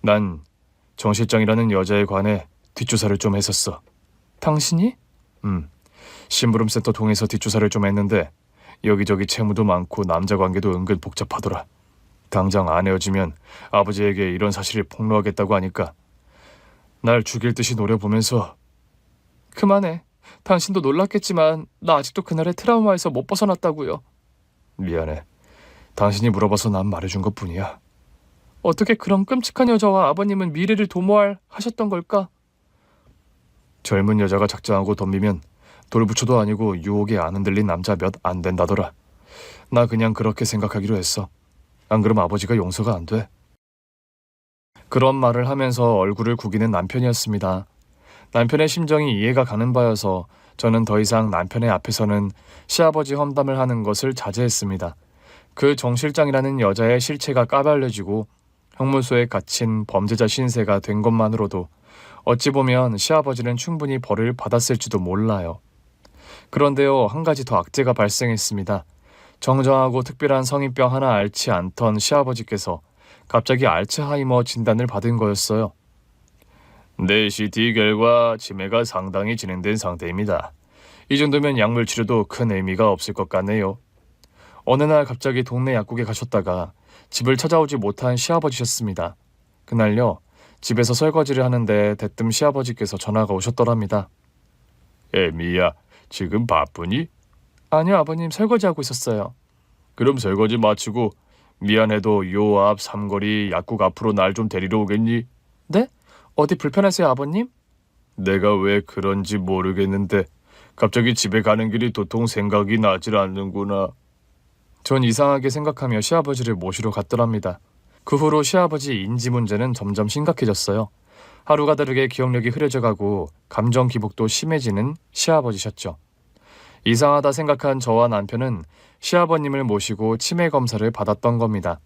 난 정 실장이라는 여자에 관해 뒷조사를 좀 했었어.
당신이?
심부름센터 통해서 뒷조사를 좀 했는데 여기저기 채무도 많고 남자 관계도 은근 복잡하더라. 당장 안 헤어지면 아버지에게 이런 사실을 폭로하겠다고 하니까 날 죽일 듯이 노려보면서.
그만해. 당신도 놀랐겠지만 나 아직도 그날의 트라우마에서 못 벗어났다고요.
미안해. 당신이 물어봐서 난 말해준 것뿐이야.
어떻게 그런 끔찍한 여자와 아버님은 미래를 도모할 하셨던 걸까?
젊은 여자가 작정하고 덤비면 돌부처도 아니고 유혹에 안 흔들린 남자 몇 안 된다더라. 나 그냥 그렇게 생각하기로 했어. 안 그럼 아버지가 용서가 안 돼.
그런 말을 하면서 얼굴을 구기는 남편이었습니다. 남편의 심정이 이해가 가는 바여서 저는 더 이상 남편의 앞에서는 시아버지 험담을 하는 것을 자제했습니다. 그 정 실장이라는 여자의 실체가 까발려지고 형무소에 갇힌 범죄자 신세가 된 것만으로도 어찌 보면 시아버지는 충분히 벌을 받았을지도 몰라요. 그런데요, 한 가지 더 악재가 발생했습니다. 정정하고 특별한 성인병 하나 앓지 않던 시아버지께서 갑자기 알츠하이머 진단을 받은 거였어요.
내 CT 결과 치매가 상당히 진행된 상태입니다. 이 정도면 약물 치료도 큰 의미가 없을 것 같네요.
어느 날 갑자기 동네 약국에 가셨다가 집을 찾아오지 못한 시아버지셨습니다. 그날요, 집에서 설거지를 하는데 대뜸 시아버지께서 전화가 오셨더랍니다.
애미야, 지금 바쁘니?
아니요, 아버님, 설거지하고 있었어요.
그럼 설거지 마치고 미안해도 요 앞 삼거리 약국 앞으로 날 좀 데리러 오겠니?
네? 어디 불편하세요, 아버님?
내가 왜 그런지 모르겠는데 갑자기 집에 가는 길이 도통 생각이 나질 않는구나.
전 이상하게 생각하며 시아버지를 모시러 갔더랍니다. 그 후로 시아버지 인지 문제는 점점 심각해졌어요. 하루가 다르게 기억력이 흐려져가고 감정 기복도 심해지는 시아버지셨죠. 이상하다 생각한 저와 남편은 시아버님을 모시고 치매 검사를 받았던 겁니다.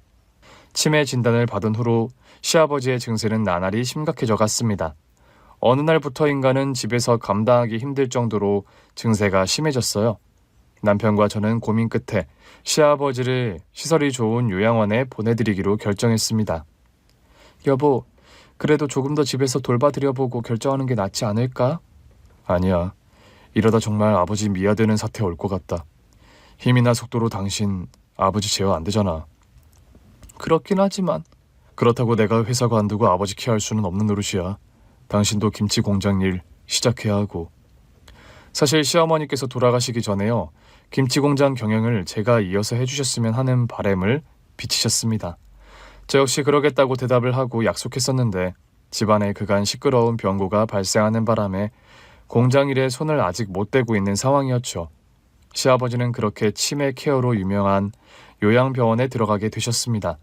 치매 진단을 받은 후로 시아버지의 증세는 나날이 심각해져 갔습니다. 어느 날부터인가는 집에서 감당하기 힘들 정도로 증세가 심해졌어요. 남편과 저는 고민 끝에 시아버지를 시설이 좋은 요양원에 보내드리기로 결정했습니다. 여보, 그래도 조금 더 집에서 돌봐드려보고 결정하는 게 낫지 않을까? 아니야. 이러다 정말 아버지 미아되는 사태 올 것 같다. 힘이나 속도로 당신 아버지 제어 안 되잖아. 그렇긴 하지만 그렇다고 내가 회사 관두고 아버지 케어할 수는 없는 노릇이야. 당신도 김치 공장 일 시작해야 하고. 사실 시어머니께서 돌아가시기 전에요, 김치 공장 경영을 제가 이어서 해주셨으면 하는 바람을 비치셨습니다. 저 역시 그러겠다고 대답을 하고 약속했었는데 집안에 그간 시끄러운 변고가 발생하는 바람에 공장 일에 손을 아직 못 대고 있는 상황이었죠. 시아버지는 그렇게 치매 케어로 유명한 요양병원에 들어가게 되셨습니다.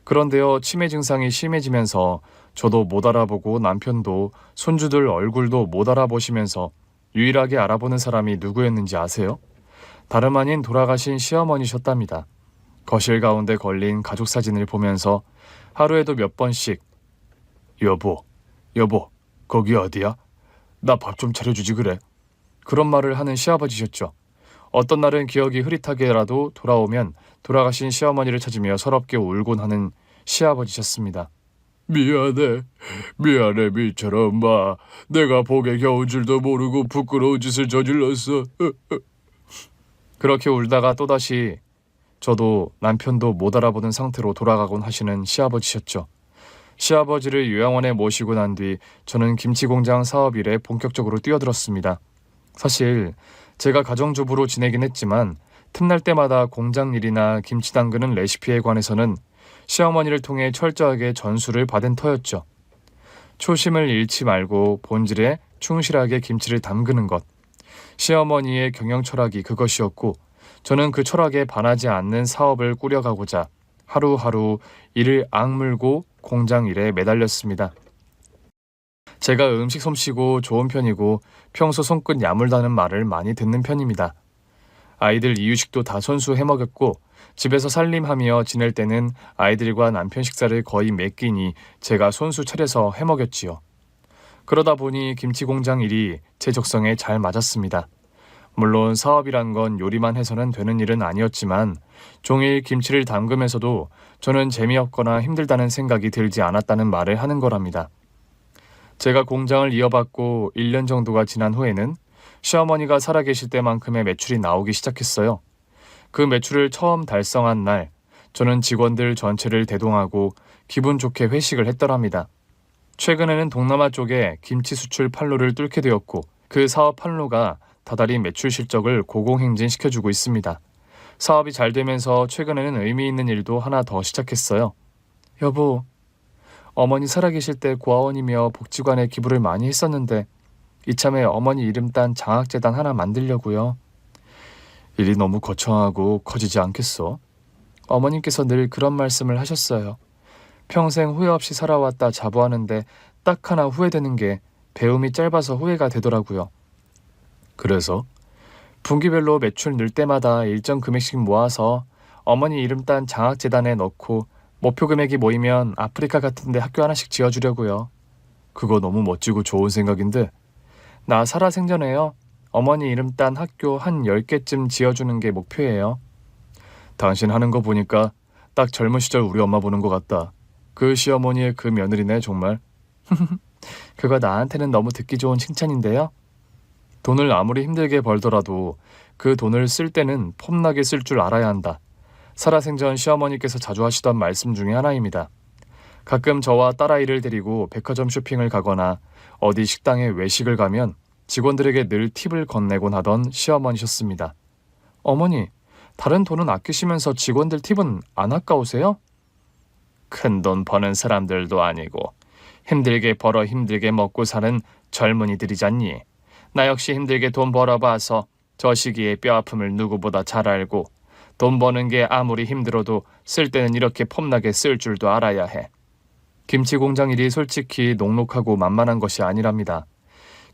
그런데요, 치매 증상이 심해지면서 저도 못 알아보고 남편도 손주들 얼굴도 못 알아보시면서 유일하게 알아보는 사람이 누구였는지 아세요? 다름 아닌 돌아가신 시어머니셨답니다. 거실 가운데 걸린 가족 사진을 보면서 하루에도 몇 번씩 여보, 거기 어디야? 나 밥 좀 차려주지 그래. 그런 말을 하는 시아버지셨죠. 어떤 날은 기억이 흐릿하게라도 돌아오면 돌아가신 시어머니를 찾으며 서럽게 울곤 하는 시아버지셨습니다.
미안해 미처럼 엄마. 내가 복에 겨운 줄도 모르고 부끄러운 짓을 저질렀어.
그렇게 울다가 또다시 저도 남편도 못 알아보는 상태로 돌아가곤 하시는 시아버지셨죠. 시아버지를 요양원에 모시고 난 뒤 저는 김치공장 사업 일에 본격적으로 뛰어들었습니다. 사실 제가 가정주부로 지내긴 했지만 틈날 때마다 공장 일이나 김치 담그는 레시피에 관해서는 시어머니를 통해 철저하게 전수를 받은 터였죠. 초심을 잃지 말고 본질에 충실하게 김치를 담그는 것. 시어머니의 경영 철학이 그것이었고 저는 그 철학에 반하지 않는 사업을 꾸려가고자 하루하루 이를 악물고 공장 일에 매달렸습니다. 제가 음식 솜씨고 좋은 편이고 평소 손끝 야물다는 말을 많이 듣는 편입니다. 아이들 이유식도 다 손수 해먹였고 집에서 살림하며 지낼 때는 아이들과 남편 식사를 거의 매 끼니 제가 손수 차려서 해먹였지요. 그러다 보니 김치공장 일이 제 적성에 잘 맞았습니다. 물론 사업이란 건 요리만 해서는 되는 일은 아니었지만 종일 김치를 담그면서도 저는 재미없거나 힘들다는 생각이 들지 않았다는 말을 하는 거랍니다. 제가 공장을 이어받고 1년 정도가 지난 후에는 시어머니가 살아계실 때만큼의 매출이 나오기 시작했어요. 그 매출을 처음 달성한 날, 저는 직원들 전체를 대동하고 기분 좋게 회식을 했더랍니다. 최근에는 동남아 쪽에 김치 수출 판로를 뚫게 되었고 그 사업 판로가 다달이 매출 실적을 고공행진시켜주고 있습니다. 사업이 잘 되면서 최근에는 의미 있는 일도 하나 더 시작했어요. 여보, 어머니 살아계실 때 고아원이며 복지관에 기부를 많이 했었는데 이참에 어머니 이름 딴 장학재단 하나 만들려고요. 일이 너무 거창하고 커지지 않겠어? 어머님께서 늘 그런 말씀을 하셨어요. 평생 후회 없이 살아왔다 자부하는데 딱 하나 후회되는 게 배움이 짧아서 후회가 되더라고요. 그래서? 분기별로 매출 늘 때마다 일정 금액씩 모아서 어머니 이름 딴 장학재단에 넣고 목표 금액이 모이면 아프리카 같은 데 학교 하나씩 지어주려고요.
그거 너무 멋지고 좋은 생각인데.
나 살아생전에요. 어머니 이름 딴 학교 한 10개쯤 지어주는 게 목표예요.
당신 하는 거 보니까 딱 젊은 시절 우리 엄마 보는 것 같다. 그 시어머니의 그 며느리네 정말.
그거 나한테는 너무 듣기 좋은 칭찬인데요.
돈을 아무리 힘들게 벌더라도 그 돈을 쓸 때는 폼나게 쓸 줄 알아야 한다. 살아생전 시어머니께서 자주 하시던 말씀 중에 하나입니다. 가끔 저와 딸아이를 데리고 백화점 쇼핑을 가거나 어디 식당에 외식을 가면 직원들에게 늘 팁을 건네곤 하던 시어머니셨습니다.
어머니, 다른 돈은 아끼시면서 직원들 팁은 안 아까우세요?
큰 돈 버는 사람들도 아니고 힘들게 벌어 힘들게 먹고 사는 젊은이들이잖니. 나 역시 힘들게 돈 벌어봐서 저 시기에 뼈아픔을 누구보다 잘 알고, 돈 버는 게 아무리 힘들어도 쓸 때는 이렇게 폼나게 쓸 줄도 알아야 해.
김치 공장 일이 솔직히 녹록하고 만만한 것이 아니랍니다.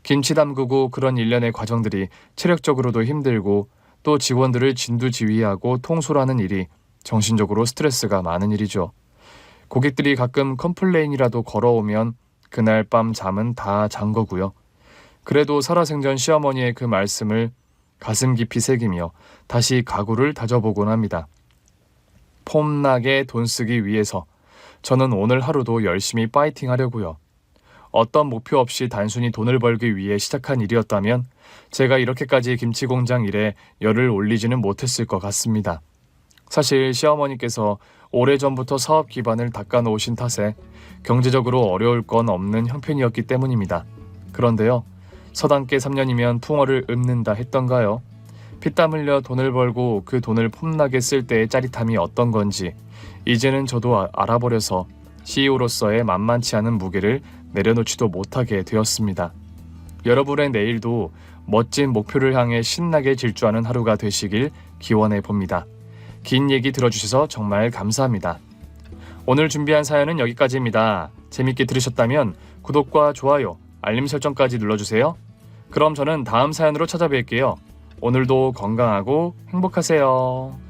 김치 담그고 그런 일련의 과정들이 체력적으로도 힘들고 또 직원들을 진두지휘하고 통솔하는 일이 정신적으로 스트레스가 많은 일이죠. 고객들이 가끔 컴플레인이라도 걸어오면 그날 밤 잠은 다 잔 거고요. 그래도 살아생전 시어머니의 그 말씀을 가슴 깊이 새기며 다시 각오를 다져보곤 합니다. 폼나게 돈 쓰기 위해서 저는 오늘 하루도 열심히 파이팅 하려고요. 어떤 목표 없이 단순히 돈을 벌기 위해 시작한 일이었다면 제가 이렇게까지 김치 공장 일에 열을 올리지는 못했을 것 같습니다. 사실 시어머니께서 오래전부터 사업 기반을 닦아놓으신 탓에 경제적으로 어려울 건 없는 형편이었기 때문입니다. 그런데요, 서당계 3년이면 풍어를 읊는다 했던가요? 피땀 흘려 돈을 벌고 그 돈을 폼나게 쓸 때의 짜릿함이 어떤 건지 이제는 저도 알아버려서 CEO로서의 만만치 않은 무게를 내려놓지도 못하게 되었습니다. 여러분의 내일도 멋진 목표를 향해 신나게 질주하는 하루가 되시길 기원해 봅니다. 긴 얘기 들어주셔서 정말 감사합니다. 오늘 준비한 사연은 여기까지입니다. 재밌게 들으셨다면 구독과 좋아요, 알림 설정까지 눌러주세요. 그럼 저는 다음 사연으로 찾아뵐게요. 오늘도 건강하고 행복하세요.